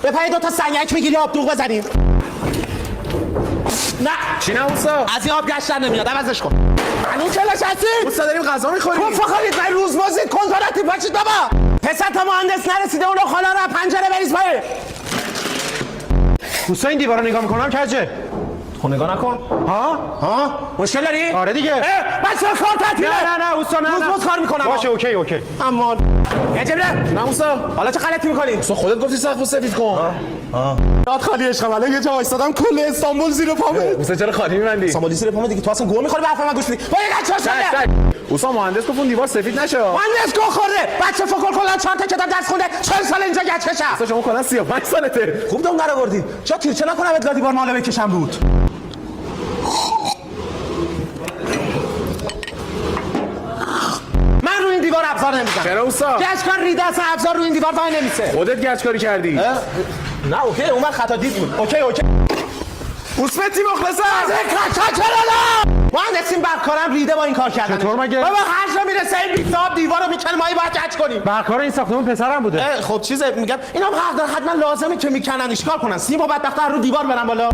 بپری 2 تا سنگک بگیری آب دوغ بزنیم. نه چی نه اوستا؟ از این آب گشتن نمیاد، عوضش کن. هنوز کلاش هستی؟ اوستا داریم غذا میخوریم. کن فخارید من روز بازید کن تا رتیب باشید بابا. پسر تا مهندس نرسیده اونو خالا رو پنجره بریز پایین. اوستا این دیوارو نگاه میکنم کجه؟ خب نگاه نکن. ها مشکل داری؟ آره دیگه. بچه‌ها کار تعطیله. نه اوستا نه. روز کار میکنم. باشه اوکی. اما یه جبره. نه اوستا. حالا چه غلطی میکنی؟ اوستا خودت گفتی سقفو سفید کن. یاد خالی عشقم الان یه جا وایسادم کل استانبول زیر پامه. اوستا چرا خالی می‌بندی؟ استانبول زیر پامه دیگه تو اصلا گوه می‌خوری به حرف من گوش میدی. با یه گچ شده. اوستا مهندس گفت اون دیوار سفید نشه. مهندس گوه خورده. بچه فکر کلا 4 تا کتاب درس خونده. 40 سال اینجا گچ کشه. اوستا شما کلا 35 سالته. خوب دون در آوردی. چرا تیرچه نکنم ادلا دیوار ماله بکشم رود. من رو این دیوار ابزار نمیزنم. چرا اوستا؟ گچکار ریده اصلا ابزار رو این دیوار وای نمیسه. خودت گچکاری کردی. نه اوکی اون خطا دید بود. اوکی اوسمتی مخلصم. مهندسین برکارم ریده با این کار کردن. چطور مگه؟ بابا هر جا میرسه این بیتاب دیوارو میکنه ما باید گچ کنیم. برکار این ساختمون پسرم بوده. خب چیزه میگم اینا حق دارن حتما لازمه که میکنن اشکال کنن. سیمو بدبخت رو دیوار برن بالا.